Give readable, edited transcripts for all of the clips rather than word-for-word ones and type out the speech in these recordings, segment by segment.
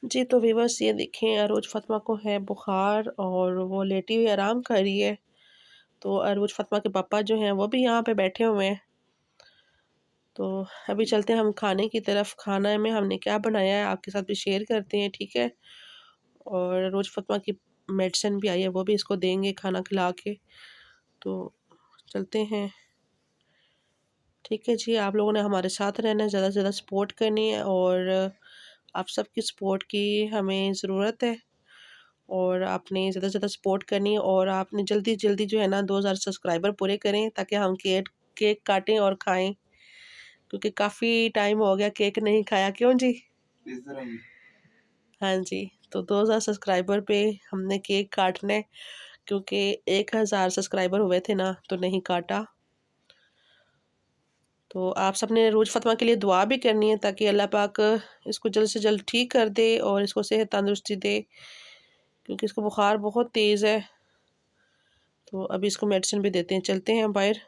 जी, तो व्यूअर्स ये देखें अरोज फ़ातिमा को है बुखार और वो लेटी हुई आराम कर रही है। तो अरोज फ़ातिमा के पापा जो हैं वो भी यहाँ पे बैठे हुए हैं। तो अभी चलते हैं हम खाने की तरफ। खाना में हमने क्या बनाया है आपके साथ भी शेयर करते हैं, ठीक है? और अरोज फ़ातिमा की मेडिसिन भी आई है, वो भी इसको देंगे खाना खिला के। तो चलते हैं। ठीक है जी, आप लोगों ने हमारे साथ रहना है, ज़्यादा से ज़्यादा सपोर्ट करनी है और आप सबकी सपोर्ट की हमें ज़रूरत है। और आपने ज़्यादा से ज़्यादा सपोर्ट करनी है और आपने जल्दी-जल्दी जो है ना 2000 सब्सक्राइबर पूरे करें ताकि हम केक काटें और खाएँ, क्योंकि काफ़ी टाइम हो गया केक नहीं खाया, क्यों जी? हाँ जी, तो 2000 सब्सक्राइबर पे हमने केक काटना है, क्योंकि 1000 सब्सक्राइबर हुए थे ना तो नहीं काटा। तो आप सबने रोज़ फ़ातिमा के लिए दुआ भी करनी है ताकि अल्लाह पाक इसको जल्द से जल्द ठीक कर दे और इसको सेहत तंदुरुस्ती दे, क्योंकि इसको बुखार बहुत तेज़ है। तो अभी इसको मेडिसिन भी देते हैं, चलते हैं बाहर।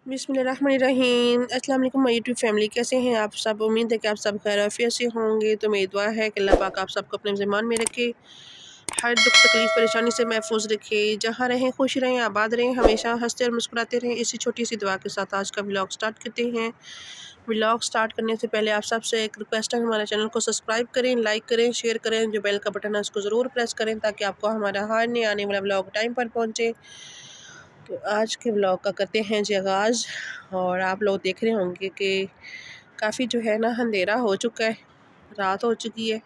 बिस्मिल्लाहिर्रहमानिर्रहीम। अस्सलाम वालेकुम माय यूट्यूब फैमिली, कैसे हैं आप सब? उम्मीद है कि आप सब खैर-आफ़ियत से होंगे। तो मेरी दुआ है कि अल्लाह पाक आप सबको अपने ज़ीमान में रखे, हर दुख तकलीफ़ परेशानी से महफूज रखे, जहाँ रहें खुश रहें, आबाद रहें, हमेशा हंसते और मुस्कुराते रहें। इसी छोटी सी दुआ के साथ आज का व्लॉग स्टार्ट करते हैं। व्लॉग स्टार्ट करने से पहले आप सबसे एक रिक्वेस्ट है, हमारे चैनल को सब्सक्राइब करें, लाइक करें, शेयर करें, जो बेल का बटन है उसको ज़रूर प्रेस करें ताकि आपको हमारा हर नए आने वाला व्लॉग टाइम पर पहुँचे। तो आज के व्लॉग का करते हैं जी आगाज़। और आप लोग देख रहे होंगे कि काफ़ी जो है ना अंधेरा हो चुका है, रात हो चुकी है।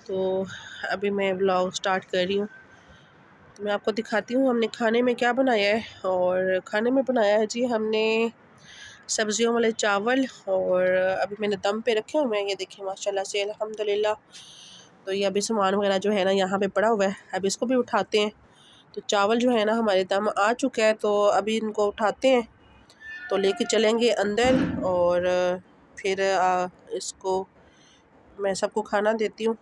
तो अभी मैं व्लॉग स्टार्ट कर रही हूँ। तो मैं आपको दिखाती हूँ हमने खाने में क्या बनाया है। और खाने में बनाया है जी हमने सब्जियों वाले चावल, और अभी मैंने दम पे रखे हुए हैं, ये देखिए माशाल्लाह से अल्हम्दुलिल्लाह। तो ये अभी सामान वगैरह जो है ना यहाँ पे पड़ा हुआ है, अभी इसको भी उठाते हैं। तो चावल जो है ना हमारे दम आ चुका है, तो अभी इनको उठाते हैं तो लेके चलेंगे अंदर। और फिर इसको मैं सबको खाना देती हूँ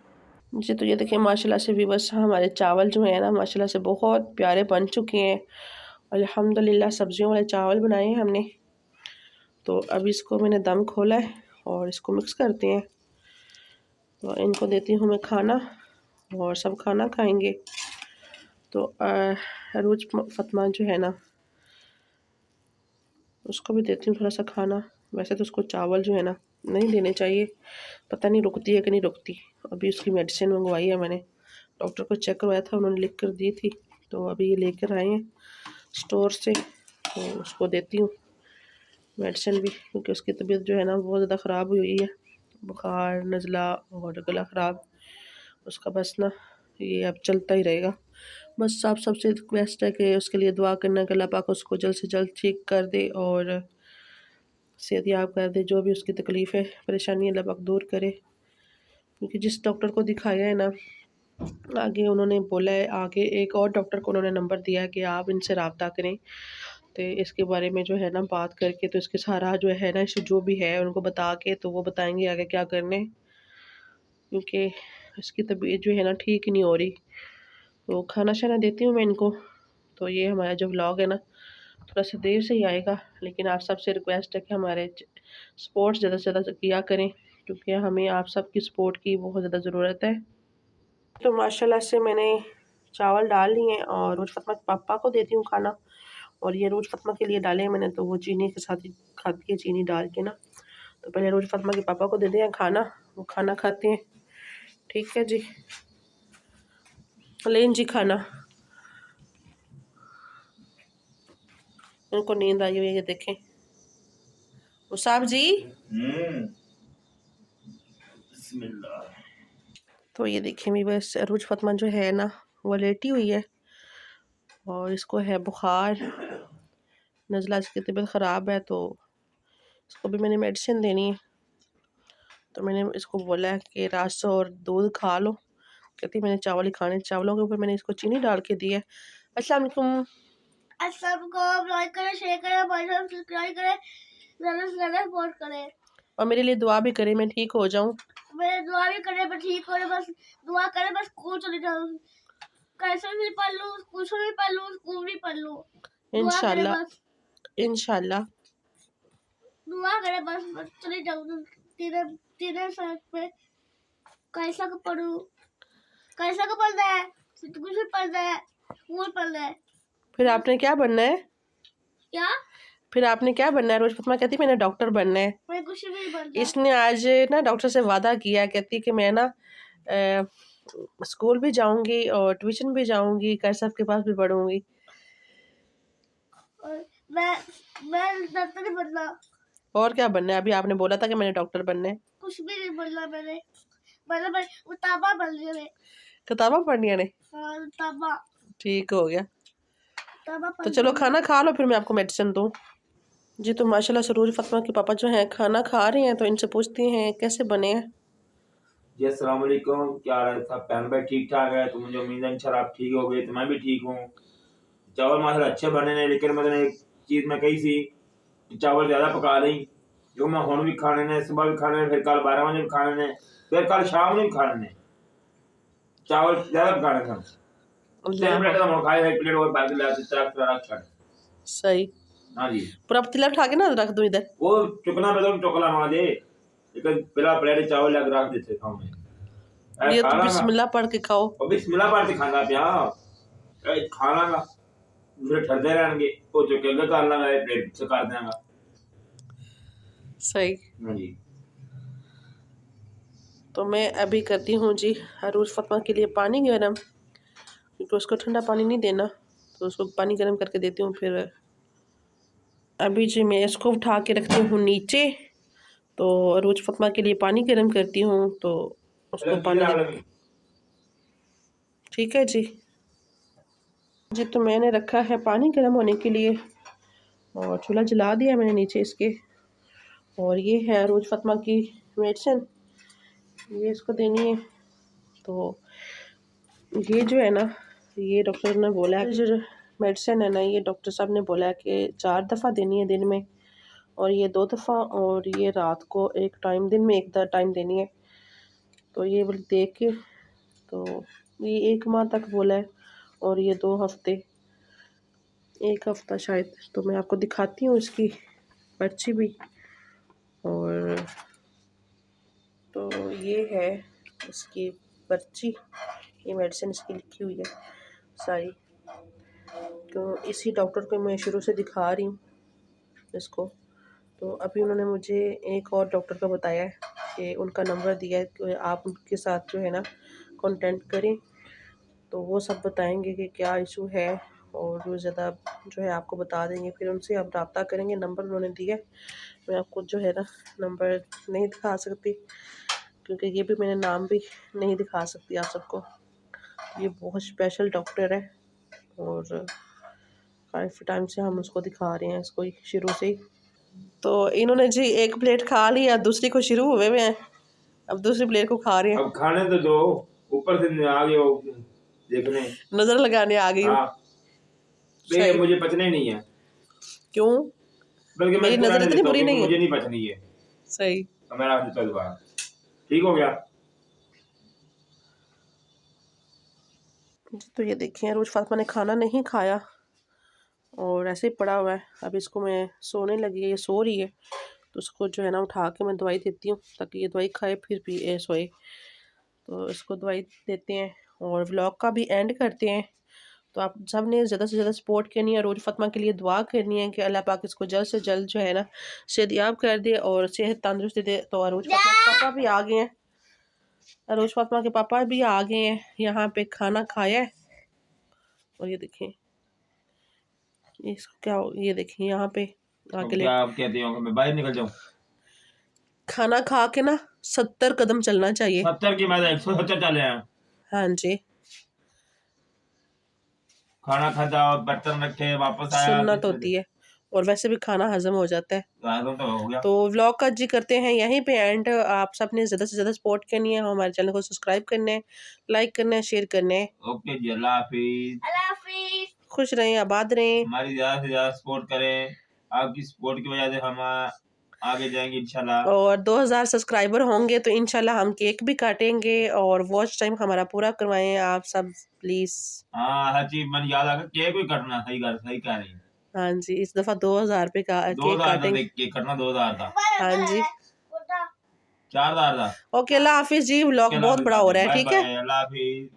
जी। तो ये देखिए माशाल्लाह से भी बस हमारे चावल जो है ना माशाल्लाह से बहुत प्यारे बन चुके हैं। अल्हम्दुलिल्लाह सब्जियों वाले चावल बनाए हैं हमने। तो अभी इसको मैंने दम खोला है और इसको मिक्स करते हैं। तो इनको देती हूँ मैं खाना और सब खाना खाएंगे। तो अरोज फ़ातिमा जो है ना उसको भी देती हूँ थोड़ा सा खाना। वैसे तो उसको चावल जो है ना नहीं देने चाहिए, पता नहीं रुकती है कि नहीं रुकती। अभी उसकी मेडिसिन मंगवाई है मैंने, डॉक्टर को चेक करवाया था, उन्होंने लिख कर दी थी। तो अभी ये लेकर आए हैं स्टोर से, तो उसको देती हूँ मेडिसिन भी, क्योंकि उसकी तबीयत जो है ना बहुत ज़्यादा ख़राब हुई है, बुखार, नज़ला और गला ख़राब उसका। बस ना ये अब चलता ही रहेगा। बस आप सबसे रिक्वेस्ट है कि उसके लिए दुआ करना कि अल्लाह पाक उसको जल्द से जल्द ठीक कर दे और सेहतयाब कर दे। जो भी उसकी तकलीफ़ है, परेशानी अल्लाह पाक दूर करे, क्योंकि जिस डॉक्टर को दिखाया है ना आगे उन्होंने बोला है, आगे एक और डॉक्टर को उन्होंने नंबर दिया है कि आप इनसे राब्ता करें। तो इसके बारे में जो है ना बात करके, तो इसके सारा जो है ना इशू जो भी है उनको बता के तो वो बताएंगे आगे क्या करने, क्योंकि इसकी तबीयत जो है ना ठीक ही नहीं हो रही। तो खाना शाना देती हूँ मैं इनको। तो ये हमारा जो व्लॉग है ना थोड़ा सा देर से ही आएगा, लेकिन आप सबसे रिक्वेस्ट है कि हमारे सपोर्ट ज़्यादा से ज़्यादा किया करें, क्योंकि हमें आप सबकी सपोर्ट की बहुत ज़्यादा ज़रूरत है। तो माशाल्लाह से मैंने चावल डाल लिए हैं और रोज़ फ़ातिमा के पापा को देती हूँ खाना। और ये रोज़ फ़ातिमा के लिए डाले हैं मैंने, तो वो चीनी के साथ ही खाती है, चीनी डाल के ना। तो पहले रोज़ फ़ातिमा के पापा को देते हैं खाना, वो खाना खाते हैं। ठीक है जी, लें जी खाना। उनको नींद आई हुई है, ये देखें मुसाब जी। तो ये देखें भी बस रोज़ फ़ातिमा जो है ना वो लेटी हुई है और इसको है बुखार, नज़ला, इसकी तबीयत ख़राब है। तो इसको भी मैंने मेडिसिन देनी है। तो मैंने इसको बोला है कि रस और दूध खा लो, कहती मैंने चावल ही खाने। चावलों के ऊपर मैंने इसको चीनी डाल के दी है। अस्सलाम वालेकुम। सबको लाइक करें, शेयर करें, सब्सक्राइब करें, ज़्यादा से ज़्यादा सपोर्ट करें और मेरे लिए दुआ भी करें मैं ठीक हो जाऊँ। मेरे दुआ भी करें मैं ठीक हो जाऊँ, बस दुआ करें, बस स्कूल चली जाऊँ, कैसे भी पढ़ लूँ, कुछ भी पढ़ लूँ, स्कूल भी पढ़ लूँ। इंशाल्लाह, इंशाल्लाह दुआ करें, बस चली जाऊँ तीन साल पे। कैसा का पढ़ूं, कैसा का पढ़ना है, कुछ पढ़ना है, स्कूल पढ़ना है। फिर आपने क्या बनना है? क्या? फिर आपने क्या बनना है? रोज फातिमा कहती मैंने डॉक्टर बनना है। मैं कुछ भी बनना। इसने आज ना डॉक्टर से वादा किया, कहती कि मैं ना स्कूल भी जाऊंगी और ट्यूशन भी जाऊंगी, कैसब के पास भी पढ़ूंगी। और मैं डॉक्टर नहीं बनना। और क्या बनना है? अभी आपने बोला था कि मैंने डॉक्टर बनना है। कुछ भी नहीं बनना मैंने, मतलब किताबा पढ़नी है। किताबा पढ़नी ने? हाँ किताबा। ठीक हो गया। किताबा तो चलो खाना खा लो, फिर मैं आपको मेडिसिन दूँ। जी तो माशाल्लाह से रोज फातिमा के पापा जो हैं खाना खा रहे हैं, तो इनसे पूछते हैं कैसे बने हैं। जी अस्सलाम वालेकुम, क्या हाल है सब? बहन भाई ठीक ठाक है? तो मुझे उम्मीद है इंशाल्लाह आप ठीक हो गए, तो मैं भी ठीक हूँ। चावल माशाल्लाह अच्छे बने ने, लेकिन मैंने एक चीज़ मैं कही सी कि चावल ज़्यादा पका ली, जो मैं हुण भी खाने ने, सुबह भी खाने ने, फिर कल 12 बजे भी खाने ने, फिर कल शाम में भी खाने ने। चावल ज़्यादा पकाने सन। 3 प्लेट का मुड़ खाए, 1 प्लेट और बाकी ला रख छोड़। सही। हाँ जी। पूरा पतीला उठा के ना रख दूँ इधर। वो चुकना पे तो टोकला मार दे, लेकिन पहला प्लेट चावल लग रख देते सामने। ये तो बिस्मिल्लाह पढ़ के खाओ। और बिस्मिल्लाह पढ़ के खाना पिया खाना का फिर ठरदे रहणगे, वो चुके कर लांगा, प्लेट से कर देंगा। सही। हाँ जी। तो मैं अभी करती हूँ जी रोज फातिमा के लिए पानी गर्म, क्योंकि उसको ठंडा पानी नहीं देना, तो उसको पानी गर्म करके देती हूँ। फिर अभी जी मैं इसको उठा के रखती हूँ नीचे, तो रोज फातिमा के लिए पानी गर्म करती हूँ, तो उसको पानी दे। ठीक है जी। जी तो मैंने रखा है पानी गर्म होने के लिए, और चूल्हा जला दिया मैंने नीचे इसके। और ये है रोज फातिमा की मेडिसिन, ये इसको देनी है। तो ये जो है ना, ये डॉक्टर ने बोला है, जो मेडिसिन है ना, ये डॉक्टर साहब ने बोला है कि 4 दफ़ा देनी है दिन में, और ये 2 दफ़ा, और ये रात को एक टाइम, दिन में एक टाइम देनी है। तो ये बोले देख के, तो ये 1 माह तक बोला है, और ये 2 हफ्ते, 1 हफ्ता शायद। तो मैं आपको दिखाती हूँ इसकी पर्ची भी। और तो ये है इसकी पर्ची, ये मेडिसिन इसकी लिखी हुई है सारी। तो इसी डॉक्टर को मैं शुरू से दिखा रही हूँ इसको। तो अभी उन्होंने मुझे एक और डॉक्टर का बताया है कि उनका नंबर दिया है कि आप उनके साथ जो है ना कांटेक्ट करें, तो वो सब बताएंगे कि क्या इशू है, और वो ज़्यादा जो है आपको बता देंगे। फिर उनसे आप रब्ता करेंगे, नंबर उन्होंने दिया है। मैं आपको जो है ना नंबर नहीं दिखा सकती, क्योंकि ये भी मैंने नाम भी नहीं दिखा सकती आप सबको। ये बहुत स्पेशल डॉक्टर है, और काफ़ी टाइम से हम उसको दिखा रहे हैं, इसको शुरू से ही। तो इन्होंने जी 1 प्लेट खा लिया, दूसरी को शुरू हुए हुए हैं, अब दूसरी प्लेट को खा रहे हैं। अब खाने तो दो, ऊपर से आ गए हो देखने, नजर लगाने आ गई हूँ। ये मुझे पचने नहीं है। क्यों? बल्कि मेरी नजर इतनी बुरी नहीं है? मुझे नहीं पचनी है। सही। तो मेरा चल रहा ठीक हो गया। तो ये देखिए रोज फातिमा ने खाना नहीं खाया और ऐसे ही पड़ा हुआ है। अब इसको मैं सोने लगी है, ये सो रही है, तो उसको जो है ना उठा के मैं दवाई देती हूँ, ताकि ये दवाई खाए फिर भी सोए। तो इसको दवाई देते हैं और व्लॉग का भी एंड करते हैं। तो आप सब ने ज़्यादा से ज़्यादा सपोर्ट करनी है, रोज फातिमा के लिए दुआ करनी है कि अल्लाह पाक इसको जल्द से जल्द जो है ना सेहतयाब कर दे और सेहत तंदुरुस्ती दे। तो रोज फातिमा के पापा भी आ गए हैं, रोज फातिमा के पापा भी आ गए हैं, यहाँ पे खाना खाया है। और ये देखिए इसको क्या, ये देखिए यहाँ पे आके क्या आप कहते हो मैं बाहर निकल जाऊं? खाना खा के ना 70 कदम चलना चाहिए। 70 की मैं 170 चले हैं। हाँ जी, खाना खादा और बर्तन रखे, वापस आया, सुन्नत होती है, और वैसे भी खाना हजम हो जाता है। तो हो गया। तो व्लॉग का जी करते हैं यहीं पे एंड। आप सब ने ज़्यादा से ज़्यादा सपोर्ट करनी है, हमारे चैनल को सब्सक्राइब करना है, लाइक करना है, शेयर करना है। ओके जी, अल्लाह हाफिज। अल्लाह हाफिज। खुश रहें, आबाद रहें। हमारी ज़्यादा से ज़्यादा सपोर्ट करें, आपकी सपोर्ट की वजह से हम आगे जाएंगे इंशाल्लाह। और 2000 सब्सक्राइबर होंगे तो इंशाल्लाह हम केक भी काटेंगे, और वॉच टाइम हमारा पूरा करवाएं आप सब प्लीज़। हाँ, हर चीज मन याद आ गया, केक भी कटना, सही कह रही है। हाँ जी, इस दफ़ा 2000 पे का केक 2000 का काटेंगे। केक कटना, 2000 का। हाँ जी, 4000 ਦਾ ओके अल्लाह हाफिज़ जी, व्लॉग बहुत बड़ा हो रहा है, ठीक है। अल्लाह हाफिज।